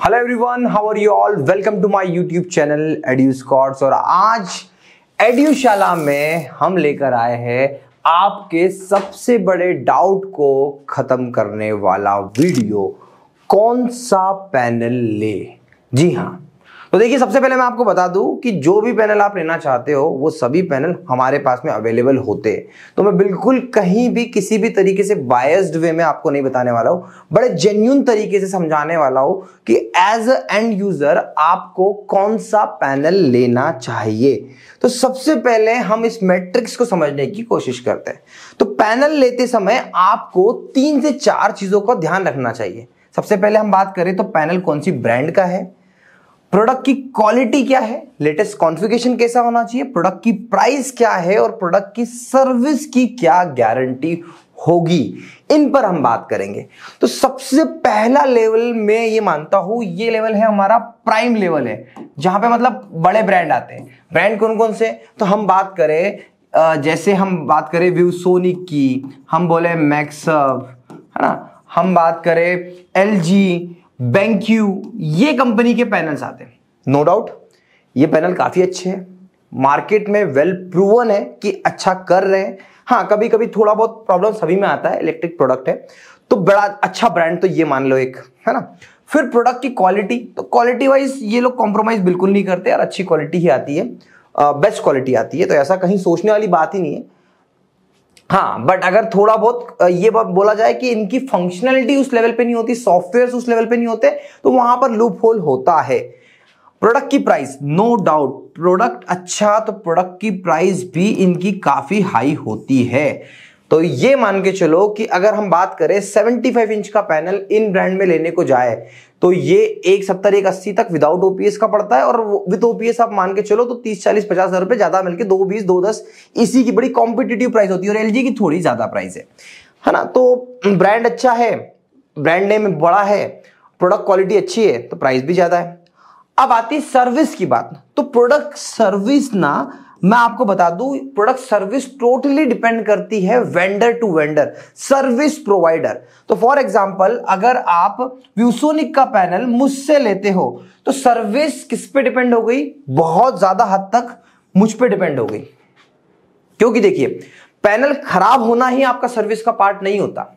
Hello everyone, how are you all. Welcome to my YouTube channel Eduscots. और आज एड्यूशाला में हम लेकर आए हैं आपके सबसे बड़े डाउट को खत्म करने वाला वीडियो, कौन सा पैनल ले। जी हाँ, तो देखिए, सबसे पहले मैं आपको बता दूं कि जो भी पैनल आप लेना चाहते हो वो सभी पैनल हमारे पास में अवेलेबल होते हैं। तो मैं बिल्कुल कहीं भी किसी भी तरीके से बायस्ड वे में आपको नहीं बताने वाला हूं, बड़े जेन्युइन तरीके से समझाने वाला हूं कि एज अ एंड यूजर आपको कौन सा पैनल लेना चाहिए। तो सबसे पहले हम इस मैट्रिक्स को समझने की कोशिश करते हैं। तो पैनल लेते समय आपको 3 से 4 चीजों का ध्यान रखना चाहिए। सबसे पहले हम बात करें तो पैनल कौन सी ब्रांड का है, प्रोडक्ट की क्वालिटी क्या है, लेटेस्ट कॉन्फ़िगरेशन कैसा होना चाहिए, प्रोडक्ट की प्राइस क्या है और प्रोडक्ट की सर्विस की क्या गारंटी होगी, इन पर हम बात करेंगे। तो सबसे पहला लेवल में ये मानता हूं, ये लेवल है हमारा प्राइम लेवल है, जहां पे मतलब बड़े ब्रांड आते हैं। ब्रांड कौन कौन से, तो हम बात करें जैसे हम बात करें व्यूसोनिक की, हम बोले मैक्सव, है ना, हम बात करें एलजी, बेंक्यू, ये कंपनी के पैनल्स आते हैं। नो डाउट ये पैनल काफी अच्छे हैं, मार्केट में वेल प्रूवन है कि अच्छा कर रहे हैं। हाँ, कभी कभी थोड़ा बहुत प्रॉब्लम सभी में आता है, इलेक्ट्रिक प्रोडक्ट है तो बड़ा अच्छा ब्रांड तो ये मान लो एक, है ना। फिर प्रोडक्ट की क्वालिटी, तो क्वालिटी वाइज ये लोग कॉम्प्रोमाइज बिल्कुल नहीं करते यार, अच्छी क्वालिटी ही आती है, बेस्ट क्वालिटी आती है, तो ऐसा कहीं सोचने वाली बात ही नहीं है। हाँ, बट अगर थोड़ा बहुत ये बोला जाए कि इनकी फंक्शनैलिटी उस लेवल पे नहीं होती, सॉफ्टवेयर उस लेवल पे नहीं होते, तो वहां पर लूप होल होता है। प्रोडक्ट की प्राइस, नो डाउट प्रोडक्ट अच्छा तो प्रोडक्ट की प्राइस भी इनकी काफी हाई होती है। तो ये मान के चलो कि अगर हम बात करें 75 इंच का पैनल इन ब्रांड में लेने को जाए तो ये 170 180 तक विदाउट ओपीएस का पड़ता है, और विद ओपीएस आप मान के चलो तो 30 40 50 हजार रुपए ज्यादा मिलके 220 210 इसी की बड़ी कॉम्पिटिटिव प्राइस होती है, और एलजी की थोड़ी ज्यादा प्राइस है ना। तो ब्रांड अच्छा है, ब्रांड नेम बड़ा है, प्रोडक्ट क्वालिटी अच्छी है, तो प्राइस भी ज्यादा है। अब आती सर्विस की बात, तो प्रोडक्ट सर्विस ना, मैं आपको बता दूं, प्रोडक्ट सर्विस टोटली डिपेंड करती है vendor to vendor, service provider. तो फॉर एग्जांपल अगर आप व्यूसोनिक का पैनल मुझसे लेते हो तो सर्विस किस पे डिपेंड हो गई, बहुत ज्यादा हद तक मुझ पे डिपेंड हो गई। क्योंकि देखिए, पैनल खराब होना ही आपका सर्विस का पार्ट नहीं होता।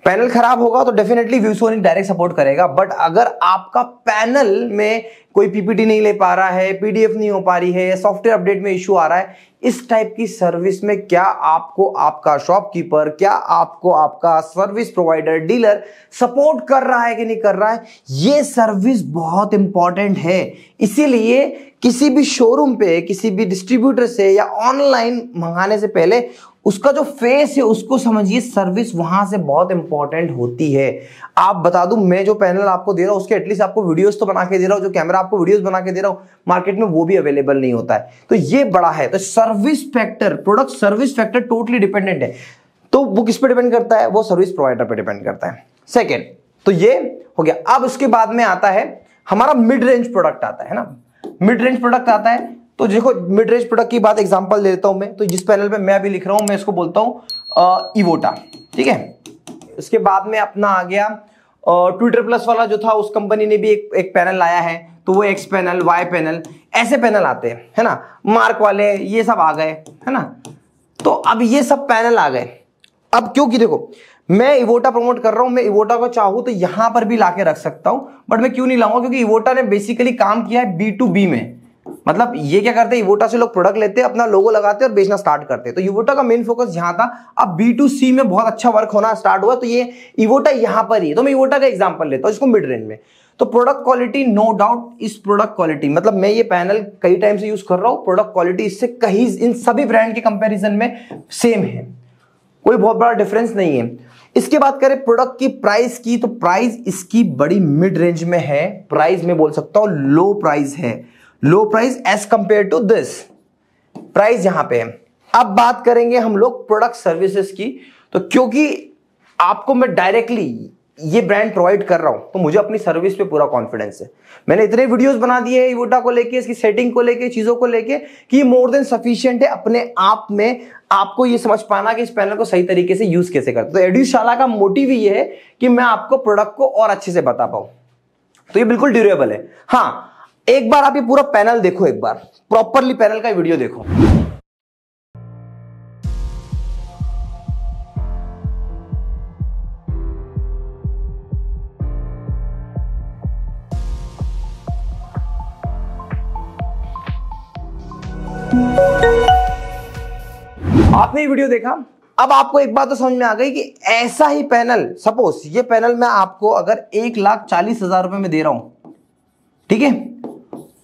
पैनल खराब होगा तो डेफिनेटली व्यूसोनिक डायरेक्ट सपोर्ट करेगा, बट अगर आपका पैनल में कोई पीपीटी नहीं ले पा रहा है, पीडीएफ नहीं हो पा रही है, सॉफ्टवेयर अपडेट में इश्यू आ रहा है, इस टाइप की सर्विस में क्या आपको आपका शॉपकीपर, क्या आपको आपका सर्विस प्रोवाइडर, डीलर सपोर्ट कर रहा है कि नहीं कर रहा है, ये सर्विस बहुत इंपॉर्टेंट है। इसीलिए किसी भी शोरूम पे, किसी भी डिस्ट्रीब्यूटर से या ऑनलाइन मंगाने से पहले उसका जो फेस है उसको समझिए, सर्विस वहां से बहुत इंपॉर्टेंट होती है। आप बता दूं, मैं जो पैनल आपको दे रहा हूं उसके एटलीस्ट आपको वीडियोस तो बना के दे रहा हूं, जो कैमरा आपको वीडियोस बना के दे रहा हूं, मार्केट में वो भी अवेलेबल नहीं होता है, तो ये बड़ा है। तो service factor, product service factor totally dependent है। तो वो किस पे डिपेंड करता है, वो सर्विस प्रोवाइडर पे डिपेंड करता है। सेकेंड, तो ये हो गया। अब उसके बाद में आता है हमारा मिड रेंज प्रोडक्ट आता है ना, मिड रेंज प्रोडक्ट आता है। तो देखो, मिड रेंज प्रोडक्ट की बात एग्जांपल ले लेता हूं मैं, तो जिस पैनल पे मैं अभी लिख रहा हूं मैं इसको बोलता हूं इवोटा, ठीक है। उसके बाद में अपना आ गया ट्विटर प्लस वाला जो था, उस कंपनी ने भी एक पैनल लाया है, तो वो एक्स पैनल, वाई पैनल, ऐसे पैनल आते हैं, है ना। मार्क वाले ये सब आ गए, है ना। तो अब ये सब पैनल आ गए। अब क्योंकि देखो, मैं इवोटा प्रमोट कर रहा हूं, मैं इवोटा को चाहूं तो यहां पर भी लाके रख सकता हूं, बट मैं क्यों नहीं लाऊंगा, क्योंकि इवोटा ने बेसिकली काम किया है B2B में। मतलब ये क्या करते हैं, इवोटा से लोग प्रोडक्ट लेते हैं, अपना लोगो लगाते हैं और बेचना स्टार्ट करते हैं। तो इवोटा का मेन फोकस यहां था। अब B2C में बहुत अच्छा वर्क होना स्टार्ट हुआ, तो ये इवोटा यहां पर ही, तो मैं इवोटा का एग्जांपल लेता हूं, इसको मिड रेंज में। तो प्रोडक्ट क्वालिटी, नो डाउट इस प्रोडक्ट क्वालिटी, मतलब मैं ये पैनल कई टाइम से यूज कर रहा हूं, प्रोडक्ट क्वालिटी इससे कहीं इन सभी ब्रांड के कंपैरिजन में सेम है, कोई बहुत बड़ा डिफरेंस नहीं है। इसके बात करें प्रोडक्ट की प्राइस की, तो प्राइस इसकी बड़ी मिड रेंज में है, प्राइस में बोल सकता हूं लो प्राइस है, low price as compare to this, price यहां पे है। अब बात करेंगे हम लोग प्रोडक्ट सर्विसेज की, तो क्योंकि आपको मैं डायरेक्टली ये ब्रांड प्रोवाइड कर रहा हूं तो मुझे अपनी सर्विस पे पूरा कॉन्फिडेंस है। मैंने इतने वीडियोस बना दिए हैं इवोटा को लेके, इसकी सेटिंग को लेके, चीजों को लेके, कि मोर देन सफिशिएंट है अपने आप में आपको ये समझ पाना कि इस पैनल को सही तरीके से यूज कैसे करते। तो एड्यूशाला का मोटिव ये है कि मैं आपको प्रोडक्ट को और अच्छे से बता पाऊं। तो ये बिल्कुल ड्यूरेबल है। हाँ, एक बार आप ये पूरा पैनल देखो, एक बार प्रॉपरली पैनल का वीडियो देखो। आपने ये वीडियो देखा, अब आपको एक बात तो समझ में आ गई कि ऐसा ही पैनल, सपोज ये पैनल मैं आपको अगर 1,40,000 रुपए में दे रहा हूं, ठीक है,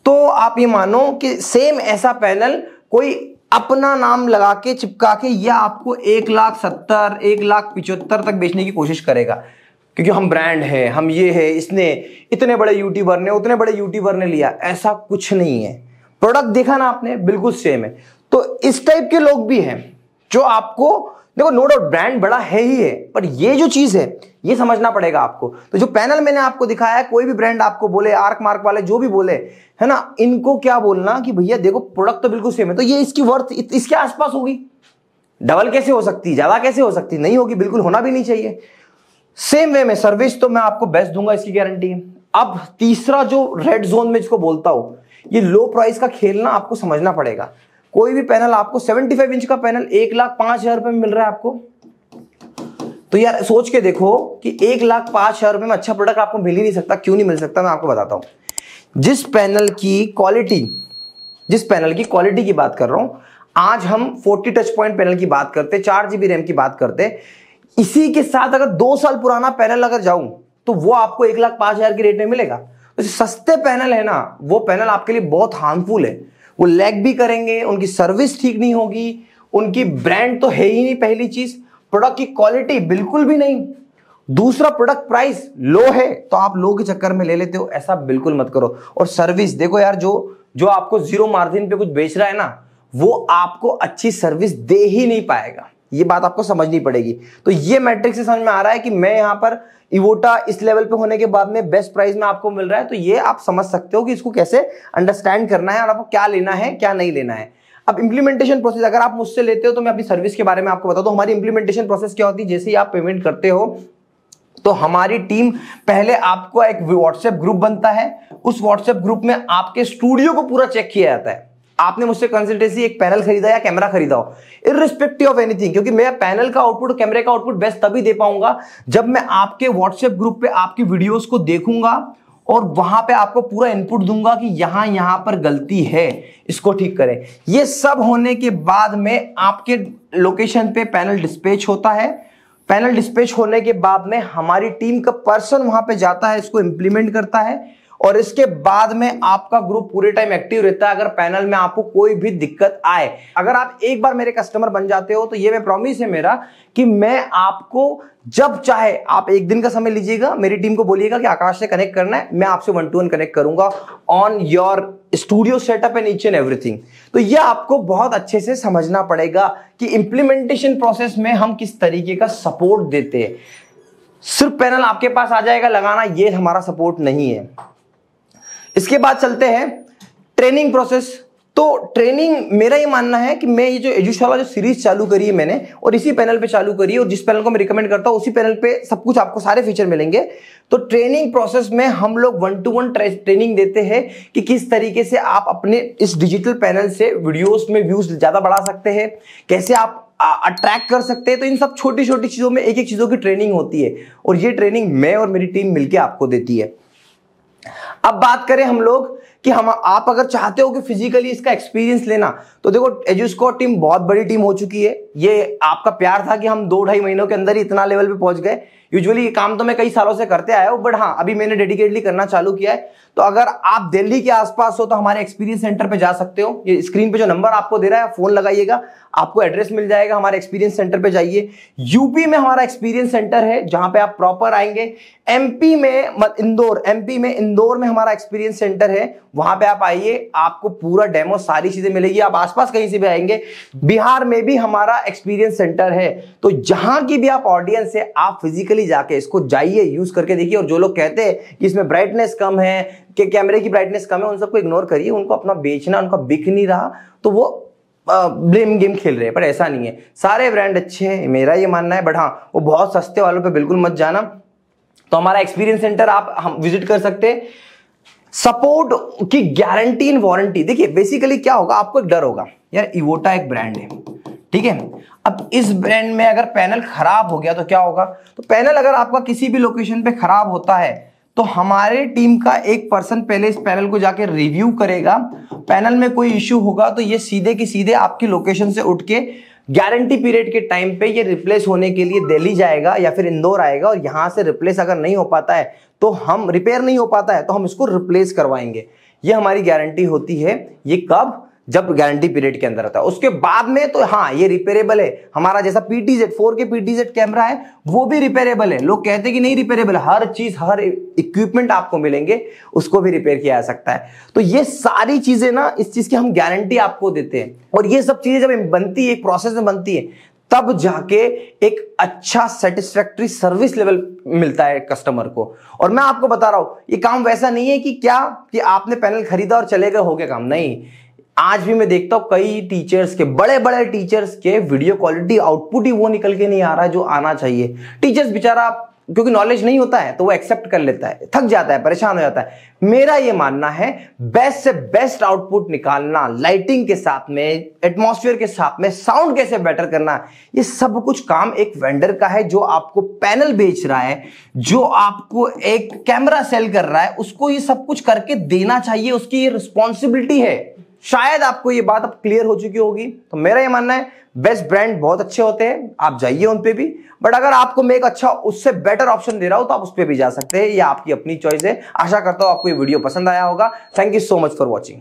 तो आप ये मानो कि सेम ऐसा पैनल कोई अपना नाम लगा के चिपका के या आपको 1,70,000 1,75,000 तक बेचने की कोशिश करेगा, क्योंकि हम ब्रांड है, हम ये है, इसने इतने बड़े यूट्यूबर ने, उतने बड़े यूट्यूबर ने लिया। ऐसा कुछ नहीं है। प्रोडक्ट देखा ना आपने, बिल्कुल सेम है। तो इस टाइप के लोग भी हैं जो आपको, देखो नो डाउट ब्रांड बड़ा है ही है, पर ये जो चीज है ये समझना पड़ेगा आपको। तो जो पैनल मैंने आपको दिखाया है, कोई भी ब्रांड आपको बोले, आर्क मार्क वाले जो भी बोले, है ना, इनको क्या बोलना कि भैया देखो प्रोडक्ट तो बिल्कुल सेम है, तो ये इसकी वर्थ इसके आसपास होगी। डबल कैसे हो सकती, ज्यादा कैसे हो सकती, नहीं होगी, बिल्कुल होना भी नहीं चाहिए। सेम वे में सर्विस तो मैं आपको बेस्ट दूंगा, इसकी गारंटी है। अब तीसरा जो रेड जोन में जिसको बोलता हूं, ये लो प्राइस का खेलना आपको समझना पड़ेगा। कोई भी पैनल आपको 75 इंच का पैनल 1,05,000 रुपए में मिल रहा है आपको, तो यार सोच के देखो कि 1,05,000 रुपए में अच्छा प्रोडक्ट आपको मिल ही नहीं सकता। क्यों नहीं मिल सकता, मैं आपको बताता हूं। जिस पैनल की क्वालिटी की बात कर रहा हूं, आज हम 40 टच पॉइंट पैनल की बात करते, 4 GB रैम की बात करते, इसी के साथ अगर 2 साल पुराना पैनल अगर जाऊं तो वो आपको 1,05,000 की रेट में मिलेगा। तो सस्ते पैनल है ना, वो पैनल आपके लिए बहुत हार्मफुल है। वो लैग भी करेंगे, उनकी सर्विस ठीक नहीं होगी, उनकी ब्रांड तो है ही नहीं, पहली चीज, प्रोडक्ट की क्वालिटी बिल्कुल भी नहीं, दूसरा प्रोडक्ट प्राइस लो है, तो आप लो के चक्कर में ले लेते हो, ऐसा बिल्कुल मत करो। और सर्विस देखो यार, जो आपको जीरो मार्जिन पे कुछ बेच रहा है ना, वो आपको अच्छी सर्विस दे ही नहीं पाएगा। ये बात आपको समझनी पड़ेगी। तो ये मैट्रिक्स से समझ में आ रहा है कि मैं यहां पर इवोटा इस लेवल पे होने के बाद में बेस्ट प्राइस में आपको मिल रहा है, तो ये आप समझ सकते हो कि इसको कैसे अंडरस्टैंड करना है और आपको क्या लेना है क्या नहीं लेना है। अब इंप्लीमेंटेशन प्रोसेस अगर आप मुझसे लेते हो तो मैं अपनी सर्विस के बारे में आपको बता दूं। हमारी इंप्लीमेंटेशन प्रोसेस क्या होती है, जैसे ही आप पेमेंट करते हो तो हमारी टीम पहले आपको एक व्हाट्सएप ग्रुप बनता है, उस व्हाट्सएप ग्रुप में आपके स्टूडियो को पूरा चेक किया जाता है। आपने मुझसे कंसल्टेंसी एक पैनल खरीदा या कैमरा खरीदा हो, इररिस्पेक्टिव ऑफ एनीथिंग, क्योंकि मैं पैनल का आउटपुट, कैमरे का आउटपुट बेस्ट तभी दे पाऊंगा जब मैं आपके व्हाट्सएप ग्रुप पे आपकी वीडियोस को देखूंगा और वहां पे आपको पूरा इनपुट दूंगा कि यहां पर गलती है, इसको ठीक करें। ये सब होने के बाद में आपके लोकेशन पे पैनल डिस्पैच होता है। पैनल डिस्पैच होने के बाद में हमारी टीम का पर्सन वहां पे जाता है, इसको इंप्लीमेंट करता है, और इसके बाद में आपका ग्रुप पूरे टाइम एक्टिव रहता है अगर पैनल में आपको कोई भी दिक्कत आए। अगर आप एक बार मेरे कस्टमर बन जाते हो तो ये मैं प्रॉमिस है मेरा कि मैं आपको जब चाहे, आप एक दिन का समय लीजिएगा, मेरी टीम को बोलिएगा कि आकाश से कनेक्ट करना है, मैं आपसे 1-to-1 कनेक्ट करूंगा on your studio setup and each and everything. तो ये आपको बहुत अच्छे से समझना पड़ेगा कि इंप्लीमेंटेशन प्रोसेस में हम किस तरीके का सपोर्ट देते हैं। सिर्फ पैनल आपके पास आ जाएगा लगाना, ये हमारा सपोर्ट नहीं है। इसके बाद चलते हैं ट्रेनिंग प्रोसेस। तो ट्रेनिंग, मेरा ये मानना है कि मैं ये जो एजुशाला जो सीरीज चालू करी है मैंने, और इसी पैनल पे चालू करी है, और जिस पैनल को मैं रिकमेंड करता हूं उसी पैनल पे सब कुछ आपको सारे फीचर मिलेंगे। तो ट्रेनिंग प्रोसेस में हम लोग 1-to-1 ट्रेनिंग देते हैं कि किस तरीके से आप अपने इस डिजिटल पैनल से वीडियोस में व्यूज ज्यादा बढ़ा सकते हैं, कैसे आप अट्रैक्ट कर सकते हैं। तो इन सब छोटी छोटी चीजों में एक एक चीजों की ट्रेनिंग होती है, और ये ट्रेनिंग मैं और मेरी टीम मिलकर आपको देती है। अब बात करें हम लोग कि आप अगर चाहते हो कि फिजिकली इसका एक्सपीरियंस लेना, तो देखो एजुस्कॉट टीम बहुत बड़ी टीम हो चुकी है। ये आपका प्यार था कि हम 2-2.5 महीनों के अंदर ही इतना लेवल पे पहुंच गए। यूजुअली ये काम तो मैं कई सालों से करते आया हूं, बट हाँ अभी मैंने डेडिकेटली करना चालू किया है। तो अगर आप दिल्ली के आसपास हो तो हमारे एक्सपीरियंस सेंटर पे जा सकते हो। ये स्क्रीन पे जो नंबर आपको दे रहा है, फोन लगाइएगा, आपको एड्रेस मिल जाएगा, हमारे एक्सपीरियंस सेंटर पे जाइए। यूपी में हमारा एक्सपीरियंस सेंटर है जहां पे आप प्रॉपर आएंगे। एमपी में इंदौर में हमारा एक्सपीरियंस सेंटर है, वहां पे आप आइए, आपको पूरा डेमो सारी चीजें मिलेगी। आप आसपास कहीं से भी आएंगे, बिहार में भी हमारा एक्सपीरियंस सेंटर है। तो जहां की भी आप ऑडियंस है, आप फिजिकली जाके इसको जाइए, यूज करके देखिए। और जो लोग कहते हैं कि इसमें ब्राइटनेस कम है, कि कैमरे की ब्राइटनेस कम है, उन सबको इग्नोर करिए। उनको अपना बेचना, उनका बिक नहीं रहा तो वो ब्लेम गेम खेल रहे हैं, पर ऐसा नहीं है। सारे ब्रांड अच्छे हैं, मेरा ये मानना है। बट हाँ, वो बहुत सस्ते वालों पे बिल्कुल मत जाना। तो हमारा एक्सपीरियंस सेंटर आप हम विजिट कर सकते हैं। सपोर्ट की गारंटी इन वारंटी, देखिए बेसिकली क्या होगा, आपको एक डर होगा यार, इवोटा एक ब्रांड है, ठीक है, अब इस ब्रांड में अगर पैनल खराब हो गया तो क्या होगा। तो पैनल अगर आपका किसी भी लोकेशन पे खराब होता है तो हमारे टीम का एक पर्सन पहले इस पैनल को जाके रिव्यू करेगा, पैनल में कोई इश्यू होगा तो ये सीधे की सीधे आपकी लोकेशन से उठ के गारंटी पीरियड के टाइम पे ये रिप्लेस होने के लिए दिल्ली जाएगा या फिर इंदौर आएगा, और यहां से रिप्लेस अगर नहीं हो पाता है तो हम रिपेयर नहीं हो पाता है तो हम इसको रिप्लेस करवाएंगे। ये हमारी गारंटी होती है। ये कब, जब गारंटी पीरियड के अंदर होता है। उसके बाद में तो हाँ ये रिपेयरेबल है। हमारा जैसा PTZ 4K PTZ कैमरा है वो भी रिपेयरेबल है। लोग कहते हैं कि नहीं रिपेयरेबल, हर चीज हर इक्विपमेंट आपको मिलेंगे, उसको भी रिपेयर किया जा सकता है। तो ये सारी चीजें ना, इस चीज की हम गारंटी आपको देते हैं, और ये सब चीजें जब बनती है, एक प्रोसेस में बनती है, तब जाके एक अच्छा सेटिस्फैक्टरी सर्विस लेवल मिलता है कस्टमर को। और मैं आपको बता रहा हूं, ये काम वैसा नहीं है कि क्या कि आपने पैनल खरीदा और चले गए, हो गया काम, नहीं। आज भी मैं देखता हूं कई टीचर्स के, बड़े बड़े टीचर्स के वीडियो क्वालिटी आउटपुट ही वो निकल के नहीं आ रहा है जो आना चाहिए। टीचर्स बेचारा क्योंकि नॉलेज नहीं होता है तो वो एक्सेप्ट कर लेता है, थक जाता है, परेशान हो जाता है। मेरा ये मानना है बेस्ट से बेस्ट आउटपुट निकालना, लाइटिंग के साथ में, एटमॉस्फेयर के साथ में, साउंड कैसे बेटर करना, ये सब कुछ काम एक वेंडर का है जो आपको पैनल बेच रहा है, जो आपको एक कैमरा सेल कर रहा है, उसको ये सब कुछ करके देना चाहिए, उसकी ये रिस्पॉन्सिबिलिटी है। शायद आपको ये बात अब क्लियर हो चुकी होगी। तो मेरा ये मानना है बेस्ट ब्रांड बहुत अच्छे होते हैं, आप जाइए उन पे भी, बट अगर आपको मैं एक अच्छा उससे बेटर ऑप्शन दे रहा हूं तो आप उस पे भी जा सकते हैं। ये आपकी अपनी चॉइस है। आशा करता हूं आपको ये वीडियो पसंद आया होगा। Thank you so much for watching.